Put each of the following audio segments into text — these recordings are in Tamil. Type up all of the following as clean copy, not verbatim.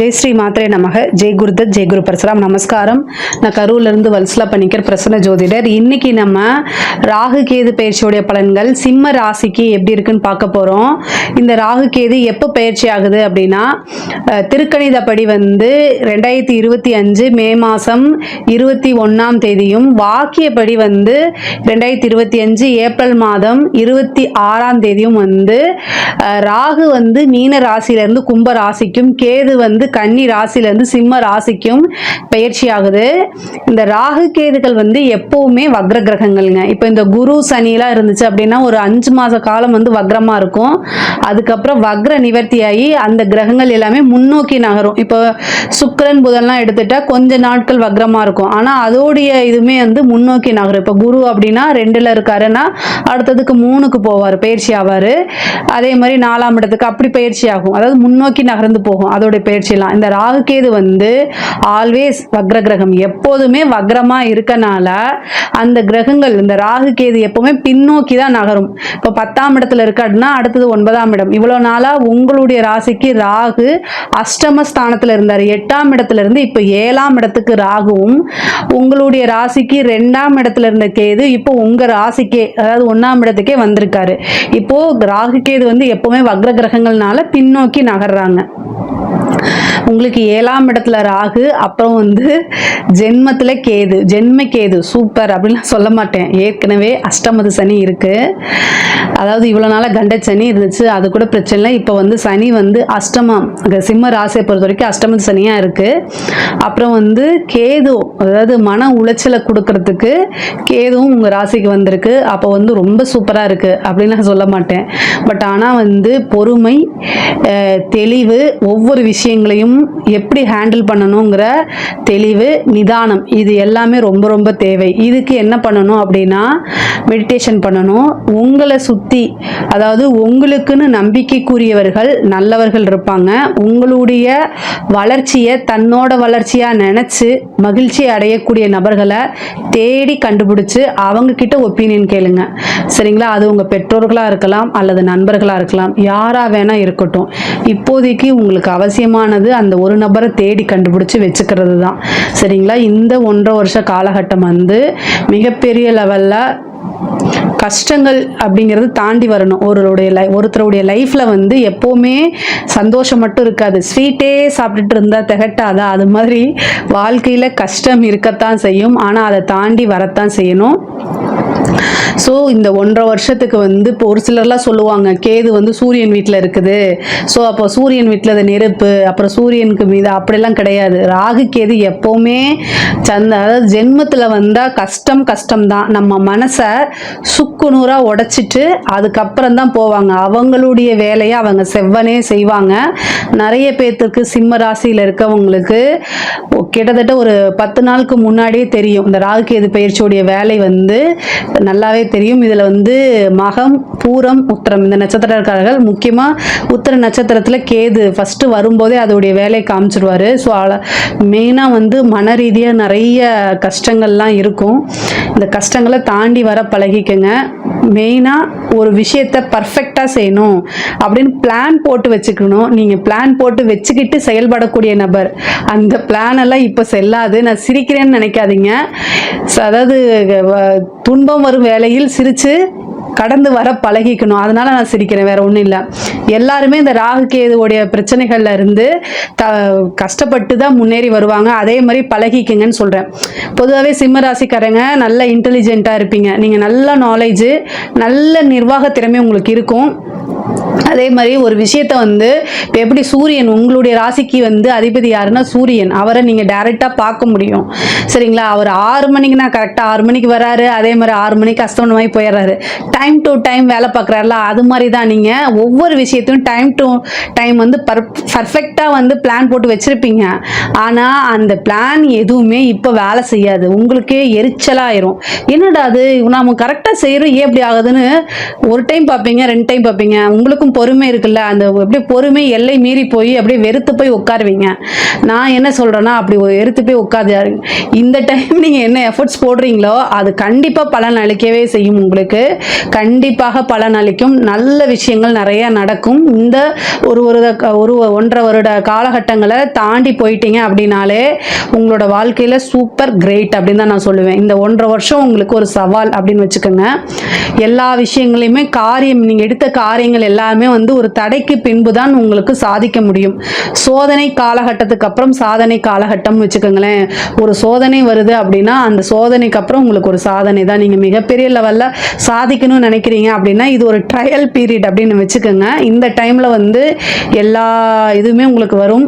ஜெய் ஸ்ரீ மாத்ரே நமக. ஜெய் குருதத், ஜெய் குரு பரசுராம். நமஸ்காரம். நான் கரூர்லேருந்து வல்சலா பண்ணிக்கிற பிரசன்ன ஜோதிடர். இன்னைக்கு நம்ம ராகு கேது பயிற்சியோடைய பலன்கள் சிம்ம ராசிக்கு எப்படி இருக்குன்னு பார்க்க போகிறோம். இந்த ராகு கேது எப்போ பயிற்சி ஆகுது அப்படின்னா, திருக்கணிதப்படி 2025 மே மாதம் 21ஆம் தேதியும், வாக்கியப்படி 2025 ஏப்ரல் மாதம் 26ஆம் தேதியும் ராகு மீன ராசியிலிருந்து கும்ப ராசிக்கும், கேது கன்னி ராசியிலிருந்து சிம்ம ராசிக்கும் பயிற்சி ஆகுது. இந்த ராகு கேதுகள் எப்பவுமே வக்ர கிரகங்கள்ங்க. இப்போ இந்த குரு சனிலாம் இருந்துச்சு அப்படின்னா ஒரு 5 மாத காலம் வக்ரமா இருக்கும். அதுக்கப்புறம் வக்ர நிவர்த்தியாகி அந்த கிரகங்கள் எல்லாமே முன்னோக்கி நகரும். இப்போ சுக்கிரன் புதன்லாம் எடுத்துட்டா கொஞ்ச நாட்கள் வக்ரமா இருக்கும். ஆனா அதோடைய இதுமே முன்னோக்கி நகரும். இப்போ குரு அப்படின்னா 2ல் இருக்காருன்னா அடுத்ததுக்கு 3க்கு போவார், பயிற்சி ஆவார். அதே மாதிரி 4ஆம் இடத்துக்கு அப்படி பயிற்சி ஆகும். அதாவது முன்னோக்கி நகர்ந்து போகும் அதோடைய பயிற்சியெல்லாம். இந்த ராகு கேது ஆல்வேஸ் வக்ர கிரகம், எப்போதுமே வக்ரமா இருக்கனால அந்த கிரகங்கள் இந்த ராகு கேது எப்பவுமே பின்னோக்கி தான் நகரும். இப்போ 10ஆம் இடத்துல இருக்காருன்னா அடுத்தது 9ஆம் இடம். இவ்வளவு நாளா உங்களுடைய ராசிக்கு ராகு அஷ்டம ஸ்தானத்துல இருந்தார். 8ஆம் இடத்துல இருந்து இப்போ 7ஆம் இடத்துக்கு ராகுவும், உங்களுடைய ராசிக்கு 2ஆம் இடத்துல இருந்த கேது இப்போ உங்க ராசிக்கே, அதாவது 1ஆம் இடத்துக்கே வந்திருக்காரு. இப்போ ராகு கேது எப்பவுமே வக்ர கிரகங்கள்னால பின்னோக்கி நகர்றாங்க. உங்களுக்கு 7ஆம் இடத்துல ராகு, அப்புறம் ஜென்மத்தில் கேது, ஜென்ம கேது சூப்பர் அப்படின்னு சொல்ல மாட்டேன். ஏற்கனவே அஷ்டமது சனி இருக்கு. அதாவது இவ்வளோ நாளாக கண்ட சனி இருந்துச்சு, அது கூட பிரச்சனை இல்லை. இப்போ சனி அஷ்டமம், சிம்ம ராசியை பொறுத்த வரைக்கும் அஷ்டமது சனியாக இருக்கு. அப்புறம் கேது, அதாவது மன உளைச்சலை கொடுக்கறதுக்கு கேதுவும் உங்கள் ராசிக்கு வந்திருக்கு. அப்போ ரொம்ப சூப்பராக இருக்கு அப்படின்னு நான் சொல்ல மாட்டேன். பட் ஆனால் பொறுமை, தெளிவு, ஒவ்வொரு விஷயங்களையும் எப்படி ஹேண்டில் பண்ணணுங்கிற தெளிவு, நிதானம், இது எல்லாமே ரொம்ப ரொம்ப தேவை. இதுக்கு என்ன பண்ணணும் அப்படின்னா மெடிடேஷன் பண்ணணும். உங்களை சுற்றி, அதாவது உங்களுக்குன்னு நம்பிக்கைக்குரியவர்கள் நல்லவர்கள் இருப்பாங்க. உங்களுடைய வளர்ச்சியை தன்னோட வளர்ச்சியாக நினச்சி மகிழ்ச்சி அடையக்கூடிய நபர்களை தேடி கண்டுபிடிச்சு அவங்க கிட்ட ஒப்பீனியன் கேளுங்க. சரிங்களா? அது உங்கள் பெற்றோர்களாக இருக்கலாம் அல்லது நண்பர்களாக இருக்கலாம், யாராக வேணால் இருக்கட்டும். இப்போதைக்கு உங்களுக்கு அவசியமானது அந்த ஒரு நபரை தேடி கண்டுபிடிச்சு வச்சுக்கிறது தான். சரிங்களா? இந்த 1.5 வருஷ காலகட்டம் மிகப்பெரிய லெவலில் கஷ்டங்கள் அப்படிங்கிறது தாண்டி வரணும். ஒருத்தருடைய லைஃப்பில் எப்போவுமே சந்தோஷம் மட்டும் இருக்காது. ஸ்வீட்டே சாப்பிட்டுட்டு இருந்தால் திகட்டாதா? அது மாதிரி வாழ்க்கையில் கஷ்டம் இருக்கத்தான் செய்யும். ஆனால் அதை தாண்டி வரத்தான் செய்யணும். ஸோ இந்த 1.5 வருஷத்துக்கு இப்போ ஒரு சிலர்லாம் சொல்லுவாங்க கேது சூரியன் வீட்டில் இருக்குது, ஸோ அப்போ சூரியன் வீட்டில் அது நெருப்பு, அப்புறம் சூரியனுக்கு மீது, அப்படிலாம் கிடையாது. ராகு கேது எப்போவுமே அதாவது ஜென்மத்தில் வந்தால் கஷ்டம் தான். நம்ம மனசை சுக்குநூறாக உடைச்சிட்டு அதுக்கப்புறம் தான் போவாங்க. அவங்களுடைய வேலையை அவங்க செவ்வனே செய்வாங்க. நிறைய பேர்த்துக்கு சிம்ம ராசியில் இருக்கவங்களுக்கு கிட்டத்தட்ட ஒரு 10 நாளுக்கு முன்னாடியே தெரியும் இந்த ராகு கேது பயிற்சியோடைய வேலை நல்லாவே தெரியும். இதில் மகம், பூரம், உத்திரம் இந்த நட்சத்திரக்காரர்கள், முக்கியமாக உத்திர நட்சத்திரத்தில் கேது ஃபஸ்ட்டு வரும்போதே அதோடைய வேலையை காமிச்சிடுவார். ஸோ மெயினாக மன ரீதியாக நிறைய கஷ்டங்கள்லாம் இருக்கும். இந்த கஷ்டங்களை தாண்டி வர பழகிக்கங்க. மெயினாக ஒரு விஷயத்தை பர்ஃபெக்டாக செய்யணும் அப்படின்னு பிளான் போட்டு வச்சுக்கணும். நீங்கள் பிளான் போட்டு வச்சுக்கிட்டு செயல்படக்கூடிய நபர். அந்த பிளான் எல்லாம் இப்போ செல்லாது. நான் சிரிக்கிறேன்னு நினைக்காதீங்க. அதாவது துன்பம் வரும் வேளையில் சிரித்து கடந்து வர பழகிக்கணும். அதனால நான் சிரிக்கிறேன், வேற ஒன்றும் இல்லை. எல்லாருமே இந்த ராகு கேதுவோடைய பிரச்சனைகள்ல இருந்து கஷ்டப்பட்டு தான் முன்னேறி வருவாங்க. அதே மாதிரி பழகிக்கங்கன்னு சொல்றேன். பொதுவாகவே சிம்ம ராசிக்காரங்க நல்ல இன்டெலிஜென்ட்டாக இருப்பீங்க. நீங்கள் நல்ல நாலேஜ், நல்ல நிர்வாக திறமை உங்களுக்கு இருக்கும். அதே மாதிரி ஒரு விஷயத்தை இப்போ எப்படி சூரியன் உங்களுடைய ராசிக்கு அதிபதி யாருன்னா சூரியன், அவரை நீங்கள் டைரெக்டாக பார்க்க முடியும். சரிங்களா? அவர் 6 மணிக்குனா கரெக்டாக 6 மணிக்கு வராரு. அதே மாதிரி 6 மணிக்கு அஸ்தமனமாகி போயிடுறாரு. டைம் டு டைம் வேலை பார்க்குறாருல, அது மாதிரி தான் நீங்கள் ஒவ்வொரு விஷயத்தையும் டைம் டு டைம் பர்ஃபெக்டாக பிளான் போட்டு வச்சுருப்பீங்க. ஆனால் அந்த பிளான் எதுவுமே இப்போ வேலை செய்யாது. உங்களுக்கே எரிச்சலாயிரும். என்னடா அது நம்ம கரெக்டாக செய்கிறோம், ஏன் இப்படி ஆகுதுன்னு ஒரு டைம் பார்ப்பீங்க, 2 டைம் பார்ப்பீங்க, உங்களுக்கும் பொறுமை இருக்குல்ல, அந்த அப்படியே பொறுமை எல்லை மீறி போய் அப்படியே வெறுத்து போய் உட்காருவீங்க. நான் என்ன சொல்கிறேன்னா, அப்படி வெறுத்து போய் உட்காந்து இந்த டைம் நீங்கள் என்ன எஃபர்ட்ஸ் போடுறீங்களோ அது கண்டிப்பாக பலன் அளிக்கவே செய்யும். உங்களுக்கு கண்டிப்பாக பலன் அளிக்கும். நல்ல விஷயங்கள் நிறைய நடக்கும். இந்த ஒரு 1.5 வருட காலகட்டங்களை தாண்டி போயிட்டீங்க அப்படின்னாலே உங்களோட வாழ்க்கையில் சூப்பர் கிரேட் அப்படின்னு தான் நான் சொல்லுவேன். இந்த 1.5 வருஷம் உங்களுக்கு ஒரு சவால் அப்படின்னு வச்சுக்கோங்க. எல்லா விஷயங்களையுமே நீங்கள் எடுத்த காரியங்கள் எல்லாமே வந்து ஒரு தடைக்கு பின்பு தான் உங்களுக்கு சாதிக்க முடியும். சோதனை காலகட்டத்துக்கு அப்புறம் சாதனை காலகட்டம் வச்சுக்கோங்களேன். ஒரு சோதனை வருது அப்படின்னா அந்த சோதனைக்கு அப்புறம் உங்களுக்கு ஒரு சாதனை தான். நீங்கள் மிகப்பெரிய லெவலில் சாதிக்கணும்னு நினைக்கிறீங்க அப்படின்னா இது ஒரு ட்ரையல் பீரியட் அப்படின்னு வச்சுக்கோங்க. இந்த டைமில் வந்து எல்லா இதுவுமே உங்களுக்கு வரும்.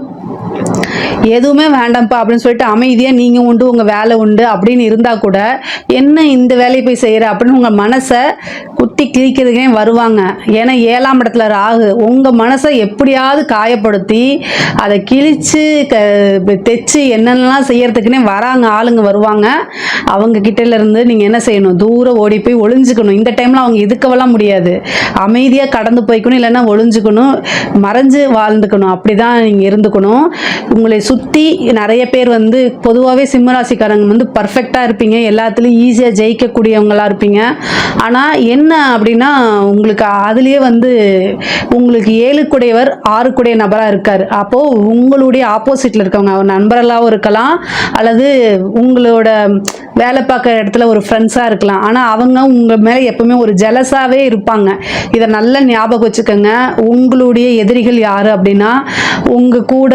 எதுவுமே வேண்டாம்ப்பா அப்படின்னு சொல்லிட்டு அமைதியாக நீங்கள் உண்டு உங்கள் வேலை உண்டு அப்படின்னு இருந்தால் கூட என்ன இந்த வேலையை போய் செய்கிற அப்படின்னு உங்கள் மனசை குத்தி கிழிக்கிறதுக்கே வருவாங்க. ஏன்னா 7ஆம் இடத்துல ராகு உங்கள் மனசை எப்படியாவது காயப்படுத்தி அதை கிழித்து தைச்சு என்னென்னலாம் செய்யறதுக்குன்னே வராங்க, ஆளுங்க வருவாங்க. அவங்க கிட்டேருந்து நீங்கள் என்ன செய்யணும், தூரம் ஓடி போய் ஒளிஞ்சுக்கணும். இந்த டைமில் அவங்க இதுக்கவெல்லாம் முடியாது, அமைதியாக கடந்து போய்க்கணும், இல்லைன்னா ஒளிஞ்சுக்கணும், மறைஞ்சு வாழ்ந்துக்கணும். அப்படி தான் நீங்கள் இருந்துக்கணும். உங்களை சுற்றி நிறைய பேர் வந்து பொதுவாகவே சிம்மராசிக்காரங்க வந்து பர்ஃபெக்டாக இருப்பீங்க, எல்லாத்துலேயும் ஈஸியாக ஜெயிக்கக்கூடியவங்களாக இருப்பீங்க. ஆனால் என்ன அப்படின்னா உங்களுக்கு அதுலேயே வந்து உங்களுக்கு 7 கூடையவர் 6 கூடைய நபராக இருக்கார். அப்போது உங்களுடைய ஆப்போசிட்டில் இருக்கவங்க ஒரு நண்பர்களாகவும் இருக்கலாம், அல்லது உங்களோட வேலை பார்க்குற இடத்துல ஒரு ஃப்ரெண்ட்ஸாக இருக்கலாம். ஆனால் அவங்க உங்கள் மேலே எப்பவுமே ஒரு ஜெலஸாகவே இருப்பாங்க. இதை நல்லா ஞாபகம் வச்சுக்கோங்க. உங்களுடைய எதிரிகள் யார் அப்படின்னா உங்கள் கூட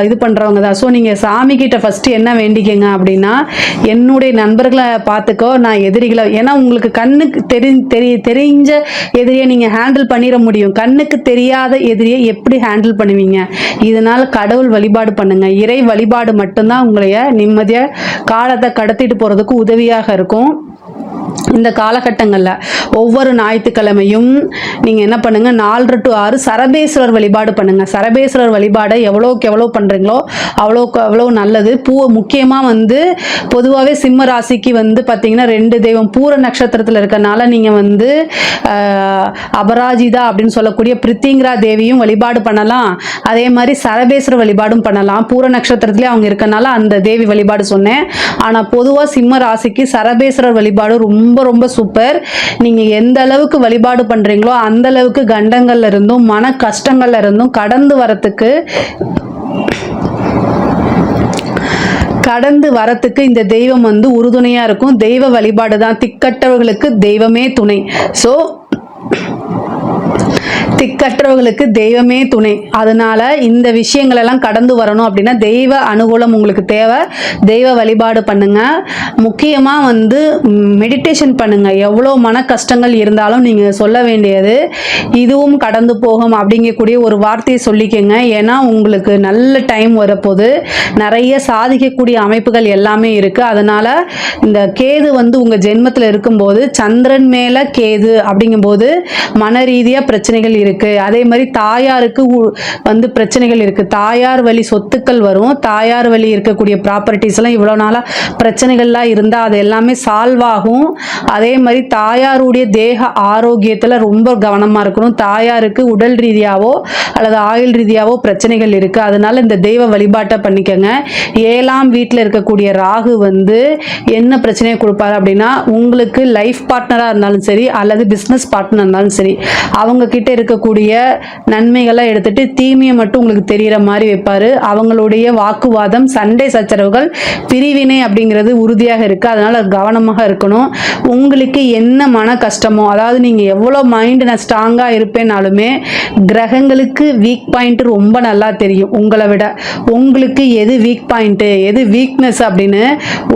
இது பண்ணுறவங்க தான். ஸோ நீங்கள் சாமிக்கிட்ட ஃபஸ்ட்டு என்ன வேண்டிக்கங்க அப்படின்னா, என்னுடைய நண்பர்களை பார்த்துக்கோ, நான் எதிரிகளை, ஏன்னா உங்களுக்கு கண்ணுக்கு தெரிஞ்ச எதிரியை நீங்கள் ஹேண்டில் பண்ணிட முடியும். கண்ணுக்கு தெரியாத எதிரியை எப்படி ஹேண்டில் பண்ணுவீங்க? இதனால் கடவுள் வழிபாடு பண்ணுங்க. இறை வழிபாடு மட்டும்தான் உங்களைய நிம்மதியாக காலத்தை கடத்திட்டு போகிறதுக்கு உதவியாக இருக்கும். இந்த காலகட்டங்களில் ஒவ்வொரு ஞாயிற்றுக்கிழமையும் நீங்கள் என்ன பண்ணுங்கள், 4 to 6 சரபேஸ்வரர் வழிபாடு பண்ணுங்கள். சரபேஸ்வரர் வழிபாடை எவ்வளோக்கு எவ்வளோ பண்ணுறீங்களோ அவ்வளோ நல்லது. முக்கியமாக வந்து பொதுவாகவே சிம்ம ராசிக்கு வந்து பார்த்திங்கன்னா 2 தெய்வம் பூர நட்சத்திரத்தில் இருக்கிறனால நீங்கள் வந்து அபராஜிதா அப்படின்னு சொல்லக்கூடிய பிரித்திங்கிரா தேவியும் வழிபாடு பண்ணலாம். அதே மாதிரி சரபேஸ்வரர் வழிபாடும் பண்ணலாம். பூர நட்சத்திரத்திலே அவங்க இருக்கனால அந்த தேவி வழிபாடு சொன்னேன். ஆனால் பொதுவாக சிம்ம ராசிக்கு சரபேஸ்வரர் வழிபாடு ரொம்ப ரொம்ப சூப்பர். நீங்கள் எந்த அளவுக்கு வழிபாடு பண்ணுறீங்களோ அந்த அளவுக்கு கண்டங்கள்ல இருந்தும் மன கஷ்டங்கள்ல இருந்தும் கடந்து வரத்துக்கு இந்த தெய்வம் வந்து உறுதுணையாக இருக்கும். தெய்வ வழிபாடு தான். திக்கற்றவர்களுக்கு தெய்வமே துணை. ஸோ திக்கற்றவர்களுக்கு தெய்வமே துணை. அதனால இந்த விஷயங்கள் எல்லாம் கடந்து வரணும் அப்படின்னா தெய்வ அனுகூலம் உங்களுக்கு தேவை. தெய்வ வழிபாடு பண்ணுங்க. முக்கியமாக வந்து மெடிடேஷன் பண்ணுங்க. எவ்வளோ மன கஷ்டங்கள் இருந்தாலும் நீங்கள் சொல்ல வேண்டியது இதுவும் கடந்து போகும் அப்படிங்கக்கூடிய ஒரு வார்த்தையை சொல்லிக்கங்க. ஏன்னா உங்களுக்கு நல்ல டைம் வரப்போது, நிறைய சாதிக்கக்கூடிய அமைப்புகள் எல்லாமே இருக்குது. அதனால இந்த கேது வந்து உங்கள் ஜென்மத்தில் இருக்கும்போது சந்திரன் மேலே கேது அப்படிங்கும்போது மன ரீதியாக பிரச்சனைகள் இருக்குது. அதே மாதிரி தாயாருக்கு வந்து பிரச்சனைகள் இருக்குது. தாயார் வழி சொத்துக்கள் வரும். தாயார் வழி இருக்கக்கூடிய ப்ராப்பர்ட்டிஸ் எல்லாம் இவ்வளோ நாளாக பிரச்சனைகள்லாம் இருந்தால் அது எல்லாமே சால்வ் ஆகும். அதே மாதிரி தாயாருடைய தேக ஆரோக்கியத்தில் ரொம்ப கவனமாக இருக்கணும். தாயாருக்கு உடல் ரீதியாவோ அல்லது ஆயுள் ரீதியாவோ பிரச்சனைகள் இருக்குது. அதனால இந்த தெய்வ வழிபாட்டை பண்ணிக்கங்க. 7ஆம் வீட்டில் இருக்கக்கூடிய ராகு வந்து என்ன பிரச்சனையை கொடுப்பாரு அப்படின்னா, உங்களுக்கு லைஃப் பார்ட்னராக இருந்தாலும் சரி அல்லது பிஸ்னஸ் பார்ட்னர் இருந்தாலும் சரி, அவங்க கிட்ட இருக்கக்கூடிய நன்மைகளை எடுத்துட்டு தீமையை மட்டும் உங்களுக்கு தெரிகிற மாதிரி வைப்பாரு. அவங்களுடைய வாக்குவாதம், சண்டை சச்சரவுகள், பிரிவினை அப்படிங்கிறது உறுதியாக இருக்கு. அதனால கவனமாக இருக்கணும். உங்களுக்கு என்ன மன கஷ்டமோ, அதாவது நீங்க எவ்வளோ மைண்ட் நான் ஸ்ட்ராங்காக இருப்பேனாலுமே கிரகங்களுக்கு வீக் பாயிண்ட் ரொம்ப நல்லா தெரியும். உங்களை விட உங்களுக்கு எது வீக் பாயிண்ட், எது வீக்னஸ் அப்படின்னு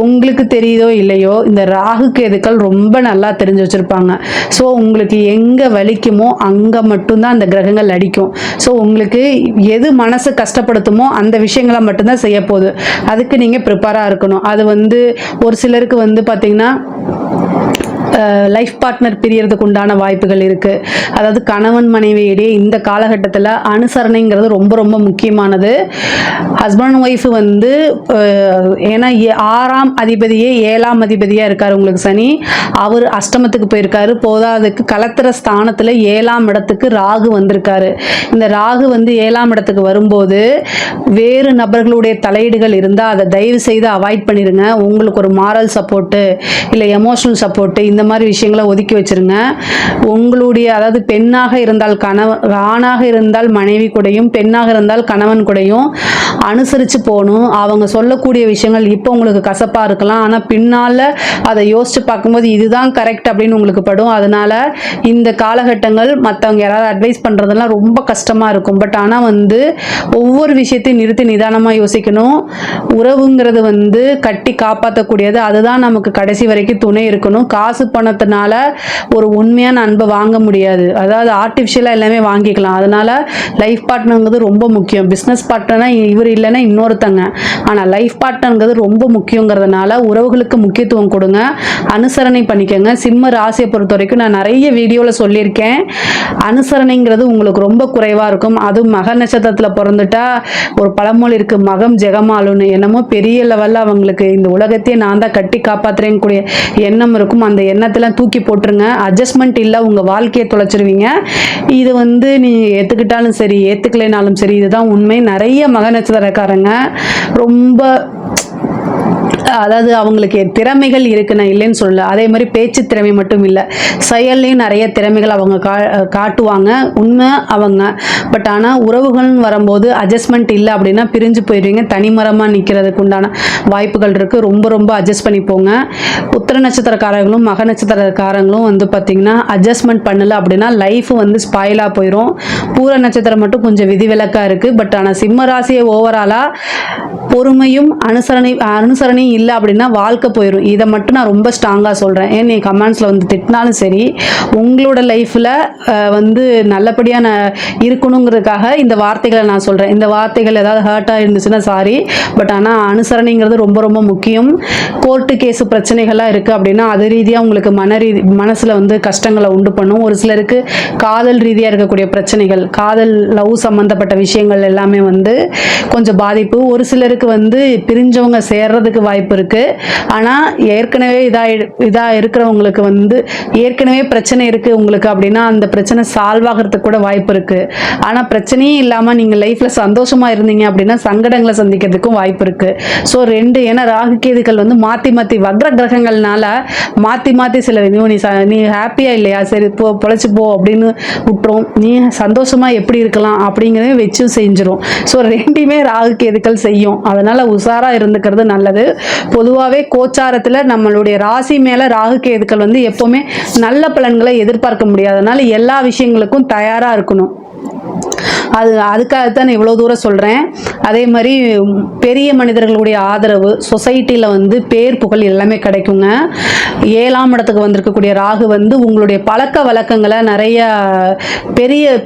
உங்களுக்கு தெரியுதோ இல்லையோ, இந்த ராகு கேதுக்கள் ரொம்ப நல்லா தெரிஞ்சு வச்சிருப்பாங்க. ஸோ உங்களுக்கு எங்கே வலிக்குமோ அங்கே மட்டும்தான் அந்த கிரகங்கள் அடிக்கும். ஸோ உங்களுக்கு எது மனசு கஷ்டப்படுத்துமோ அந்த விஷயங்களை மட்டும்தான் செய்ய போகுது. அதுக்கு நீங்கள் ப்ரிப்பேராக இருக்கணும். அது வந்து ஒரு சிலருக்கு வந்து பார்த்திங்கன்னா லைஃப் பார்ட்னர் பிரியறதுக்கு உண்டான வாய்ப்புகள் இருக்குது. அதாவது கணவன் மனைவியிடையே இந்த காலகட்டத்தில் அனுசரணைங்கிறது ரொம்ப ரொம்ப முக்கியமானது. ஹஸ்பண்ட் ஒய்ஃப் வந்து ஏன்னா 6ஆம் அதிபதியே 7ஆம் அதிபதியாக இருக்கார் உங்களுக்கு சனி. அவர் அஷ்டமத்துக்கு போயிருக்காரு. போதாதுக்கு கலத்திர ஸ்தானத்தில் 7ஆம் இடத்துக்கு ராகு வந்திருக்காரு. இந்த ராகு வந்து 7ஆம் இடத்துக்கு வரும்போது வேறு நபர்களுடைய தலையீடுகள் இருந்தால் அதை தயவு செய்து அவாய்ட் பண்ணிடுங்க. உங்களுக்கு ஒரு மாரல் சப்போர்ட்டு இல்லை எமோஷனல் சப்போர்ட்டு இந்த மாதிரி விஷயங்களை ஒதுக்கி வச்சிருங்க. உங்களுடைய அதாவது பெண்ணாக இருந்தால் ஆணாக இருந்தால் மனைவி கூடயும் பெண்ணாக இருந்தால் கணவன் கூடயும் அனுசரித்து போகணும். அவங்க சொல்லக்கூடிய விஷயங்கள் இப்போ உங்களுக்கு கசப்பாக இருக்கலாம், ஆனால் பின்னால் அதை யோசித்து பார்க்கும்போது இதுதான் கரெக்ட் அப்படின்னு உங்களுக்கு படும். அதனால இந்த காலகட்டங்கள் மற்றவங்க யாராவது அட்வைஸ் பண்ணுறதெல்லாம் ரொம்ப கஷ்டமாக இருக்கும். பட் ஆனால் வந்து ஒவ்வொரு விஷயத்தையும் நிறுத்தி நிதானமாக யோசிக்கணும். உறவுங்கிறது வந்து கட்டி காப்பாற்றக்கூடியது. அதுதான் நமக்கு கடைசி வரைக்கும் துணை இருக்கணும். காசு பணத்தினால ஒரு உண்மையான அன்பை வாங்க முடியாது. அதாவது ஆர்டிஃபிஷியலாக எல்லாமே வாங்கிக்கலாம். அதனால லைஃப் பார்ட்னருங்கிறது ரொம்ப முக்கியம். பிஸ்னஸ் பார்ட்னர்னா இவர் இல்லைன்னா இன்னொருத்தங்க, ஆனால் லைஃப் பார்ட்னருங்கிறது ரொம்ப முக்கியங்கிறதுனால உறவுகளுக்கு முக்கியத்துவம் கொடுங்க, அனுசரணை பண்ணிக்கோங்க. சிம்ம ராசியை பொறுத்த வரைக்கும் நான் நிறைய வீடியோவில் சொல்லியிருக்கேன், அனுசரணைங்கிறது உங்களுக்கு ரொம்ப குறைவாக இருக்கும். அதுவும் மக நட்சத்திரத்தில் பிறந்துட்டா ஒரு பழமொழி இருக்குது, மகம் ஜெகமாலுன்னு. என்னமோ பெரிய லெவலில் அவங்களுக்கு இந்த உலகத்தையே நான் தான் கட்டி காப்பாற்றுறேன் கூடிய எண்ணம் இருக்கும். அந்த எண்ணத்தெல்லாம் தூக்கி போட்டுருங்க. அட்ஜஸ்ட்மெண்ட் இல்லை, உங்கள் வாழ்க்கையை தொலைச்சிருவீங்க. இது வந்து நீ ஏற்றுக்கிட்டாலும் சரி ஏற்றுக்கலைனாலும் சரி இதுதான் உண்மை. நிறைய மக நட்சத்திரக்காரங்க ரொம்ப அதாவது அவங்களுக்கு திறமைகள் இருக்கு, நான் இல்லைன்னு சொல்லல. அதே மாதிரி பேச்சு திறமை மட்டும் இல்லை, செயல்லையும் நிறைய திறமைகள் அவங்க காட்டுவாங்க, உண்மை அவங்க. பட் ஆனால் உறவுகள்னு வரும்போது அட்ஜஸ்ட்மெண்ட் இல்லை அப்படின்னா பிரிஞ்சு போயிடுவீங்க. தனிமரமாக நிற்கிறதுக்கு உண்டான வாய்ப்புகள் இருக்குது. ரொம்ப ரொம்ப அட்ஜஸ்ட் பண்ணி போங்க. உத்திர நட்சத்திரக்காரங்களும் மக நட்சத்திரக்காரங்களும் வந்து பார்த்திங்கன்னா அட்ஜஸ்ட்மெண்ட் பண்ணலை அப்படின்னா லைஃப் வந்து ஸ்பாயிலாக போயிடும். பூர நட்சத்திரம் மட்டும் கொஞ்சம் விதிவிலக்காக இருக்குது. பட் ஆனால் சிம்ம ராசியை ஓவராலாக பொறுமையும் அனுசரணையும் இல்லை அப்படின்னா வாழ்க்கை போயிடும். இதை மட்டும் நான் ரொம்ப ஸ்ட்ராங்காக சொல்கிறேன். ஏன் நீ கமெண்ட்ஸில் வந்து திட்டினாலும் சரி, உங்களோட லைஃப்பில் வந்து நல்லபடியாக இருக்கணுங்கிறதுக்காக இந்த வார்த்தைகளை நான் சொல்கிறேன். இந்த வார்த்தைகள் ஏதாவது ஹர்ட்டாக இருந்துச்சுன்னா சாரி. பட் ஆனால் அனுசரணைங்கிறது ரொம்ப ரொம்ப முக்கியம். கோர்ட்டு கேஸு பிரச்சனைகள்லாம் இருக்குது அப்படின்னா அது ரீதியாக உங்களுக்கு மனசில் வந்து கஷ்டங்களை உண்டு பண்ணும். ஒரு சிலருக்கு காதல் ரீதியாக இருக்கக்கூடிய பிரச்சனைகள், காதல் லவ் சம்மந்தப்பட்ட விஷயங்கள் எல்லாமே வந்து கொஞ்சம் பாதிப்பு. ஒரு சிலருக்கு வந்து பிரிஞ்சவங்க சேர்றதுக்கு வாய்ப்பு இருக்கு. ஆனால் ஏற்கனவே இதா இருக்கிறவங்களுக்கு வந்து ஏற்கனவே பிரச்சனை இருக்கு உங்களுக்கு அப்படின்னா அந்த பிரச்சனை சால்வ் ஆகிறதுக்கு கூட வாய்ப்பு இருக்கு. ஆனால் பிரச்சனையே இல்லாமல் நீங்கள் லைஃப்ல சந்தோஷமா இருந்தீங்க அப்படின்னா சங்கடங்களை சந்திக்கிறதுக்கும் வாய்ப்பு இருக்கு. ஸோ ரெண்டு, ஏன்னா ராகு கேதுக்கள் வந்து மாற்றி மாற்றி வக்ர கிரகங்கள்னால மாற்றி மாற்றி சில நீ ஹாப்பியா இல்லையா, சரி போ பொழைச்சி போ அப்படின்னு விட்டுரும். நீ சந்தோஷமா எப்படி இருக்கலாம் அப்படிங்கிறத வச்சு செஞ்சிடும். ஸோ ரெண்டுமே ராகு கேதுக்கள் செய்யும். அதனால உஷாரா இருந்துக்கிறது நல்லது. பொதுவாகவே கோச்சாரத்தில் நம்மளுடைய ராசி மேலே ராகு கேதுக்கள் வந்து எப்போவுமே நல்ல பலன்களை எதிர்பார்க்க முடியாது. அதனால எல்லா விஷயங்களுக்கும் தயாராக இருக்கணும். அதுக்காகத்தான் இவ்வளோ தூரம் சொல்கிறேன். அதே மாதிரி பெரிய மனிதர்களுடைய ஆதரவு, சொசைட்டியில் வந்து பேர் புகழ் எல்லாமே கிடைக்குங்க. 7ஆம் இடத்துக்கு வந்திருக்கக்கூடிய ராகு வந்து உங்களுடைய பழக்க வழக்கங்களை நிறைய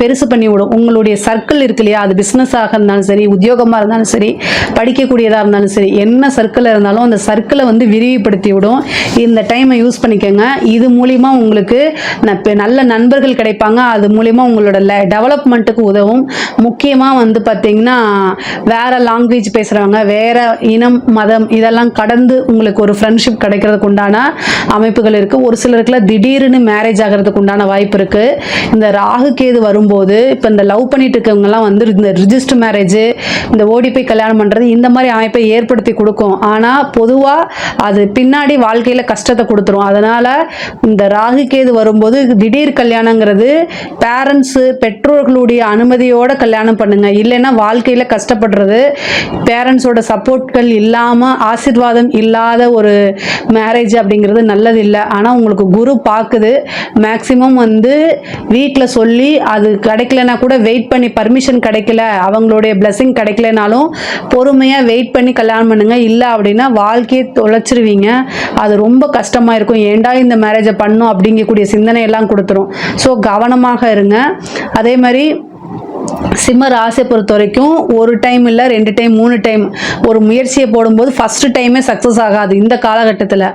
பெருசு பண்ணி விடும். உங்களுடைய சர்க்கிள் இருக்கு இல்லையா, அது பிஸ்னஸாக இருந்தாலும் சரி, உத்தியோகமாக இருந்தாலும் சரி, படிக்கக்கூடியதாக இருந்தாலும் சரி, என்ன சர்க்கிள் இருந்தாலும் அந்த சர்க்கிளை வந்து விரிவுபடுத்தி விடும். இந்த டைமை யூஸ் பண்ணிக்கோங்க. இது மூலிமா உங்களுக்கு நல்ல நண்பர்கள் கிடைப்பாங்க. அது மூலிமா உங்களோட டெவலப்மெண்ட்டுக்கு உதவும். முக்கியமாக வந்து பார்த்தீங்கன்னா வேற லாங்குவேஜ் பேசுகிறவங்க, வேற இனம் மதம் இதெல்லாம் கடந்து உங்களுக்கு ஒரு ஃப்ரெண்ட்ஷிப் கிடைக்கிறதுக்கு உண்டான அமைப்புகள் இருக்குது. ஒரு சிலருக்குலாம் திடீர்னு மேரேஜ் ஆகிறதுக்கு உண்டான வாய்ப்பு இருக்குது. இந்த ராகு கேது வரும்போது இப்போ இந்த லவ் பண்ணிட்டு இருக்கவங்கலாம் வந்து இந்த ரிஜிஸ்டர் மேரேஜ், இந்த ஓடி போய் கல்யாணம் பண்ணுறது, இந்த மாதிரி அமைப்பை ஏற்படுத்தி கொடுக்கும். ஆனால் பொதுவாக அது பின்னாடி வாழ்க்கையில் கஷ்டத்தை கொடுத்துரும். அதனால் இந்த ராகு கேது வரும்போது திடீர் கல்யாணங்கிறது பேரண்ட்ஸு பெற்றோர்களுடைய அனுமதியோட கல்யாணம் பண்ணுங்க. இல்லைன்னா வாழ்க்கையில கஷ்டப்படுறது. பேரண்ட்ஸோட சப்போர்ட்கள் இல்லாம ஆசீர்வாதம் இல்லாத ஒரு மேரேஜ் அப்படிங்கிறது நல்லது இல்லை. ஆனால் உங்களுக்கு குரு பார்க்குது. மேக்சிமம் வந்து வீட்டில் சொல்லி அது கிடைக்கலனா கூட வெயிட் பண்ணி, பர்மிஷன் கிடைக்கல, அவங்களுடைய பிளஸிங் கிடைக்கலனாலும் பொறுமையாக வெயிட் பண்ணி கல்யாணம் பண்ணுங்க. இல்லை அப்படின்னா வாழ்க்கையை தொலைச்சிருவீங்க. அது ரொம்ப கஷ்டமாக இருக்கும். ஏண்டா இந்த மேரேஜை பண்ணும் அப்படிங்கக்கூடிய சிந்தனை எல்லாம் கொடுத்துரும். ஸோ கவனமாக இருங்க. அதே மாதிரி சிம்ம ராசியை பொறுத்த வரைக்கும் ஒரு டைம் இல்லை 2 டைம் 3 டைம் ஒரு முயற்சியை போடும்போது ஃபர்ஸ்ட் டைமே சக்ஸஸ் ஆகாது. இந்த காலகட்டத்தில்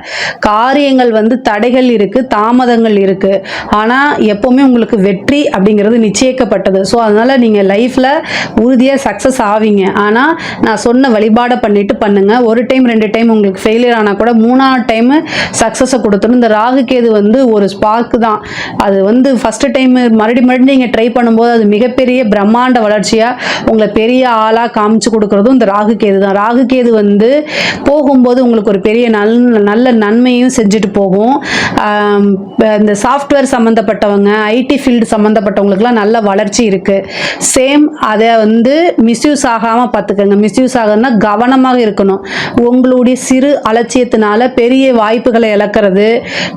காரியங்கள் வந்து தடைகள் இருக்குது, தாமதங்கள் இருக்குது. ஆனால் எப்போவுமே உங்களுக்கு வெற்றி அப்படிங்கிறது நிச்சயிக்கப்பட்டது. ஸோ அதனால் நீங்கள் லைஃப்பில் உறுதியாக சக்ஸஸ் ஆவீங்க. ஆனால் நான் சொன்ன வழிபாடை பண்ணிட்டு பண்ணுங்கள். ஒரு டைம் 2 டைம் உங்களுக்கு ஃபெயிலியர் ஆனால் கூட 3ஆவது டைமு சக்ஸஸை கொடுத்துடும். இந்த ராகு கேது வந்து ஒரு ஸ்பார்க் தான். அது வந்து ஃபஸ்ட்டு டைம் மறுபடியும் நீங்கள் ட்ரை பண்ணும்போது அது மிகப்பெரிய பிரம்மாண்ட வளர்ச்சியா உங்களை பெரிய ஆளா காமிச்சு கொடுக்கறதும் இந்த ராகு கேது தான். ராகு கேது வந்து போகும்போது உங்களுக்கு ஒரு பெரிய நல்ல நன்மையும் செஞ்சுட்டு போகும். இந்த சாஃப்ட்வேர் சம்மந்தப்பட்டவங்க, ஐடி ஃபீல்டு சம்மந்தப்பட்டவங்களுக்குலாம் நல்ல வளர்ச்சி இருக்கு. சேம் அதை வந்து மிஸ்யூஸ் ஆகாமல் பார்த்துக்கோங்க. மிஸ்யூஸ் ஆகுதுன்னா கவனமாக இருக்கணும். உங்களுடைய சிறு அலட்சியத்தினால பெரிய வாய்ப்புகளை இழக்கிறது,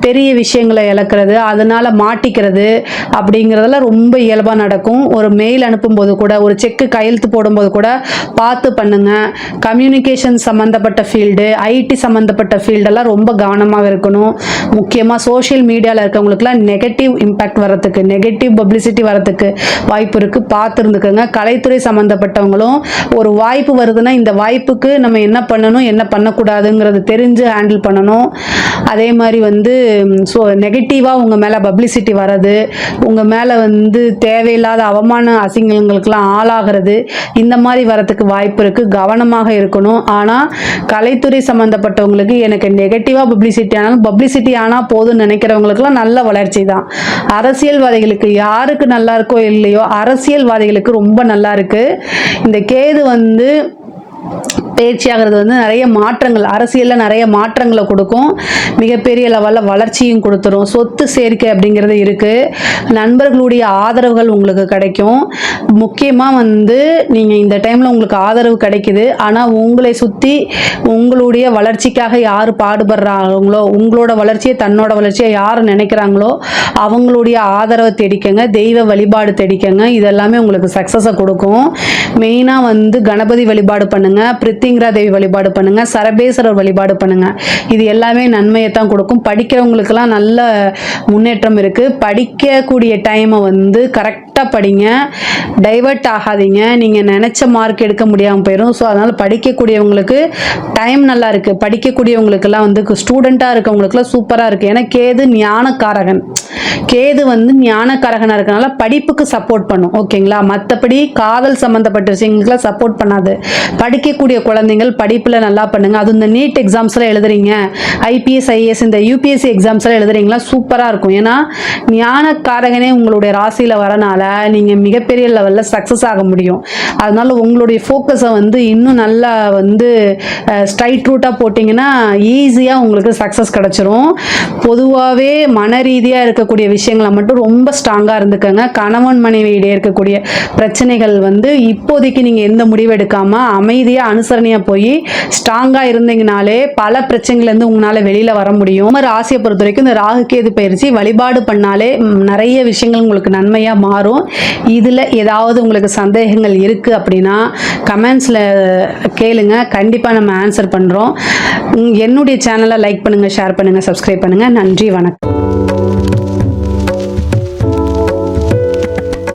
பெரிய விஷயங்களை இழக்கிறது, அதனால மாட்டிக்கிறது அப்படிங்கிறதெல்லாம் ரொம்ப இயல்பாக நடக்கும். ஒரு மெயில் அனுப்பும்போது கூட, ஒரு செக்கு கையெழுத்து போடும்போது கூட பார்த்து பண்ணுங்க. கம்யூனிகேஷன் சம்மந்தப்பட்ட ஃபீல்டு, ஐடி சம்மந்தப்பட்ட ஃபீல்டெல்லாம் ரொம்ப கவனமாக இருக்கணும். முக்கியமாக சோஷியல் மீடியாவில் இருக்கவங்களுக்குலாம் நெகட்டிவ் இம்பேக்ட் வரத்துக்கு, நெகட்டிவ் பப்ளிசிட்டி வரத்துக்கு வாய்ப்பு இருக்குது. பார்த்து இருந்துக்கோங்க. கலைத்துறை சம்மந்தப்பட்டவங்களும் ஒரு வாய்ப்பு வருதுன்னா இந்த வாய்ப்புக்கு நம்ம என்ன பண்ணணும், என்ன பண்ணக்கூடாதுங்கிறது தெரிஞ்சு ஹேண்டில் பண்ணணும். அதே மாதிரி வந்து ஸோ நெகட்டிவாக உங்கள் மேலே பப்ளிசிட்டி வர்றது, உங்கள் மேலே வந்து தேவையில்லாத அவமான அசிங்கங்களுக்கெல்லாம் ஆளாகிறது, இந்த மாதிரி வரத்துக்கு வாய்ப்பு இருக்குது. கவனமாக இருக்கணும். ஆனால் கலைத்துறை சம்மந்தப்பட்டவங்களுக்கு எனக்கு நெகட்டிவாக பப்ளிசிட்டி ஆனால் போதும்னு நினைக்கிறவங்களுக்குலாம் நல்ல வளர்ச்சி தான். அரசியல்வாதிகளுக்கு யாருக்கு நல்லா இருக்கோ இல்லையோ, அரசியல்வாதிகளுக்கு ரொம்ப நல்லா இருக்குது. இந்த கேது வந்து பயிற்சியாகிறது வந்து நிறைய மாற்றங்கள், அரசியலில் நிறைய மாற்றங்களை கொடுக்கும். மிகப்பெரிய லெவலில் வளர்ச்சியும் கொடுத்துரும். சொத்து சேர்க்கை அப்படிங்கிறது இருக்குது. நண்பர்களுடைய ஆதரவுகள் உங்களுக்கு கிடைக்கும். முக்கியமாக வந்து நீங்கள் இந்த டைமில் உங்களுக்கு ஆதரவு கிடைக்குது. ஆனால் உங்களை சுற்றி உங்களுடைய வளர்ச்சிக்காக யார் பாடுபடுறாங்களோ, உங்களோட வளர்ச்சியை தன்னோட வளர்ச்சியை யார் நினைக்கிறாங்களோ அவங்களுடைய ஆதரவை தேடிக்கங்க. தெய்வ வழிபாடு தேடிக்கங்க. இதெல்லாமே உங்களுக்கு சக்ஸஸை கொடுக்கும். மெயினாக வந்து கணபதி வழிபாடு பண்ணுங்க, பிரித்திங்கிரா தேவி வழிபாடு பண்ணுங்க, சரபேஸ்வரர் வழிபாடு பண்ணுங்க. இது எல்லாமே நன்மையை தான் கொடுக்கும். படிக்கிறவங்களுக்கெல்லாம் நல்ல முன்னேற்றம் இருக்கு. படிக்கக்கூடிய டைமை வந்து கரெக்டாக படிங்க. டைவர்ட் ஆகாதீங்க. நீங்கள் நினச்ச மார்க் எடுக்க முடியாமல் போயிடும். ஸோ அதனால் படிக்கக்கூடியவங்களுக்கு டைம் நல்லா இருக்குது. படிக்கக்கூடியவங்களுக்கெல்லாம் வந்து ஸ்டூடெண்ட்டாக இருக்கவங்களுக்குலாம் சூப்பராக இருக்குது. ஏன்னா கேது ஞானக்காரகன். கேது வந்து ஞானக்காரகனாக இருக்கனால படிப்புக்கு சப்போர்ட் பண்ணும். ஓகேங்களா? மற்றபடி காதல் சம்மந்தப்பட்ட விஷயங்களுக்குலாம் சப்போர்ட் பண்ணாது. படிக்கக்கூடிய குழந்தைங்கள் படிப்பில் நல்லா பண்ணுங்க. அது இந்த நீட் எக்ஸாம்ஸ்லாம் எழுதுறீங்க, ஐபிஎஸ் ஐஏஎஸ் இந்த யூபிஎஸ்சி எக்ஸாம்ஸ்லாம் எழுதுறீங்களா, சூப்பராக இருக்கும். ஏன்னா ஞானக்காரகனே உங்களுடைய ராசியில் வரனால நீங்கள் மிகப்பெரிய லெவலில் சக்ஸஸ் ஆக முடியும். அதனால உங்களுடைய ஃபோக்கஸை வந்து இன்னும் நல்லா வந்து ஸ்ட்ரைட் ரூட்டாக போட்டிங்கன்னா ஈஸியாக உங்களுக்கு சக்ஸஸ் கிடச்சிரும். பொதுவாகவே மன ரீதியாக இருக்கக்கூடிய விஷயங்களை மட்டும் ரொம்ப ஸ்ட்ராங்காக இருந்துக்கங்க. கணவன் மனைவியிடையே இருக்கக்கூடிய பிரச்சனைகள் வந்து இப்போதைக்கு நீங்கள் எந்த முடிவு எடுக்காமல் அமைதியாக அனுசரணையாக போய் ஸ்ட்ராங்காக இருந்தீங்கனாலே பல பிரச்சனைகள்லேருந்து உங்களால் வெளியில் வர முடியும். ராசியை பொறுத்த வரைக்கும் இந்த ராகு கேது பயிற்சி வழிபாடு பண்ணாலே நிறைய விஷயங்கள் உங்களுக்கு நன்மையாக மாறும். இதில் ஏதாவது உங்களுக்கு சந்தேகங்கள் இருக்குது அப்படின்னா கமெண்ட்ஸில் கேளுங்க. கண்டிப்பாக நம்ம ஆன்சர் பண்ணுறோம். என்னுடைய சேனலை லைக் பண்ணுங்கள், ஷேர் பண்ணுங்கள், சப்ஸ்கிரைப் பண்ணுங்கள். நன்றி, வணக்கம்.